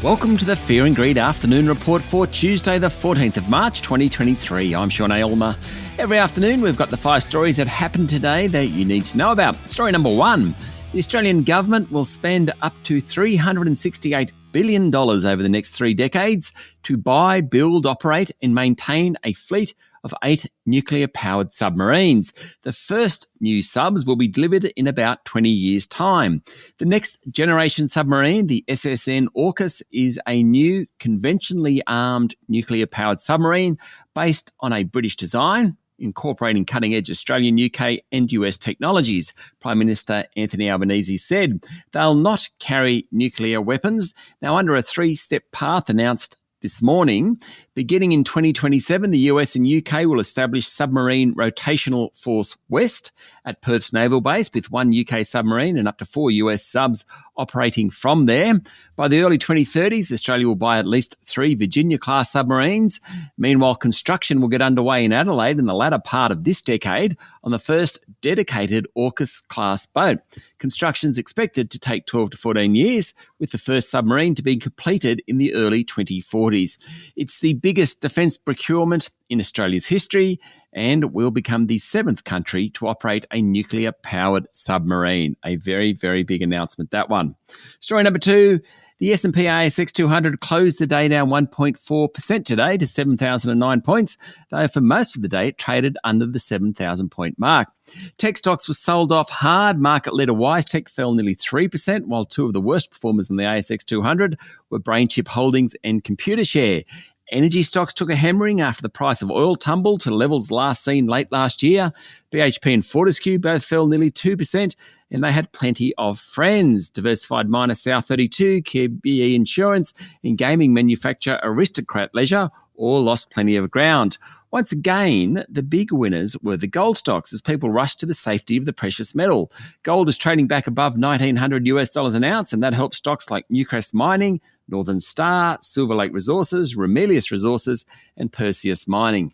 Welcome to the Fear and Greed Afternoon Report for Tuesday, the 14th of March, 2023. I'm Sean Aylmer. Every afternoon, we've got the 5 stories that happened today that you need to know about. Story number 1, the Australian government will spend up to $368 billion over the next 3 decades to buy, build, operate and maintain a fleet of 8 nuclear-powered submarines. The first new subs will be delivered in about 20 years' time. The next generation submarine, the SSN AUKUS, is a new conventionally armed nuclear-powered submarine based on a British design, incorporating cutting-edge Australian, UK and US technologies. Prime Minister Anthony Albanese said they'll not carry nuclear weapons. Now, under a 3-step path announced this morning, beginning in 2027, the US and UK will establish Submarine Rotational Force West at Perth's Naval Base, with 1 UK submarine and up to 4 US subs operating from there. By the early 2030s, Australia will buy at least 3 Virginia-class submarines. Meanwhile, construction will get underway in Adelaide in the latter part of this decade on the first dedicated AUKUS-class boat. Construction is expected to take 12 to 14 years, with the first submarine to be completed in the early 2040s. It's the biggest defence procurement in Australia's history and will become the 7th country to operate a nuclear-powered submarine. A very, very big announcement, that one. Story number 2, the S&P ASX 200 closed the day down 1.4% today to 7,009 points, though for most of the day it traded under the 7,000-point mark. Tech stocks were sold off hard. Market leader WiseTech fell nearly 3%, while 2 of the worst performers in the ASX 200 were BrainChip Holdings and Computershare. Energy stocks took a hammering after the price of oil tumbled to levels last seen late last year. BHP and Fortescue both fell nearly 2%, and they had plenty of friends. Diversified miner South32, QBE Insurance, and gaming manufacturer Aristocrat Leisure all lost plenty of ground. Once again, the big winners were the gold stocks as people rushed to the safety of the precious metal. Gold is trading back above $1,900 an ounce, and that helps stocks like Newcrest Mining, Northern Star, Silver Lake Resources, Ramelius Resources, and Perseus Mining.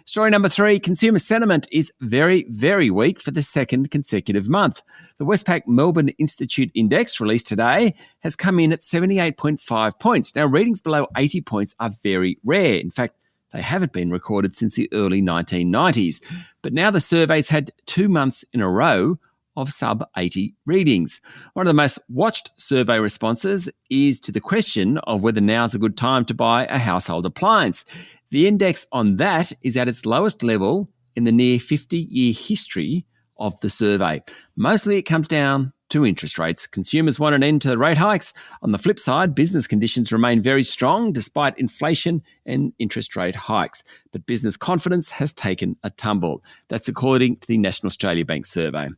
Story number 3, consumer sentiment is very, very weak for the second consecutive month. The Westpac Melbourne Institute Index, released today, has come in at 78.5 points. Now, readings below 80 points are very rare. In fact, they haven't been recorded since the early 1990s. But now the survey's had 2 months in a row of sub-80 readings. One of the most watched survey responses is to the question of whether now's a good time to buy a household appliance. The index on that is at its lowest level in the near 50-year history of the survey. Mostly it comes down to interest rates. Consumers want an end to rate hikes. On the flip side, business conditions remain very strong despite inflation and interest rate hikes. But business confidence has taken a tumble. That's according to the National Australia Bank survey.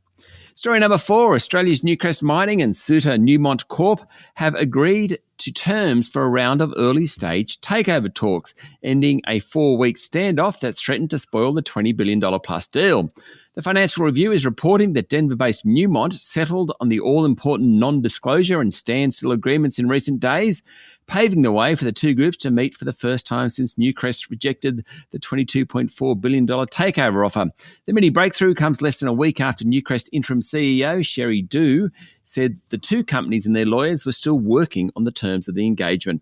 Story number 4, Australia's Newcrest Mining and Suter Newmont Corp have agreed to terms for a round of early-stage takeover talks, ending a 4-week standoff that's threatened to spoil the $20 billion plus deal. The Financial Review is reporting that Denver-based Newmont settled on the all-important non-disclosure and standstill agreements in recent days, paving the way for the two groups to meet for the first time since Newcrest rejected the $22.4 billion takeover offer. The mini breakthrough comes less than a week after Newcrest interim CEO Sherry Du said the two companies and their lawyers were still working on the terms of the engagement.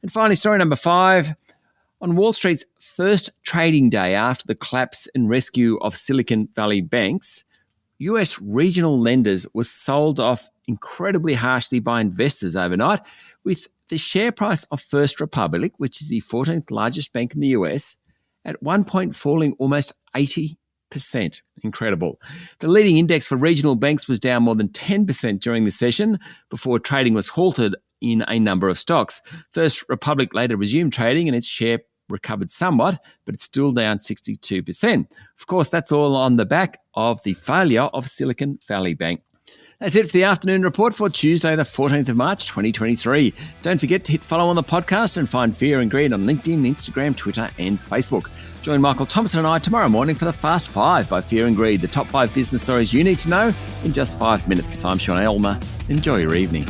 And finally, story number 5. On Wall Street's first trading day after the collapse and rescue of Silicon Valley banks, US regional lenders were sold off incredibly harshly by investors overnight, with the share price of First Republic, which is the 14th largest bank in the US, at one point falling almost 80%. Incredible. The leading index for regional banks was down more than 10% during the session before trading was halted in a number of stocks. First Republic later resumed trading and its share recovered somewhat, but it's still down 62%. Of course, that's all on the back of the failure of Silicon Valley Bank. That's it for the afternoon report for Tuesday, the 14th of March, 2023. Don't forget to hit follow on the podcast and find Fear and Greed on LinkedIn, Instagram, Twitter and Facebook. Join Michael Thompson and I tomorrow morning for the Fast 5 by Fear and Greed, the top 5 business stories you need to know in just 5 minutes. I'm Sean Aylmer. Enjoy your evening.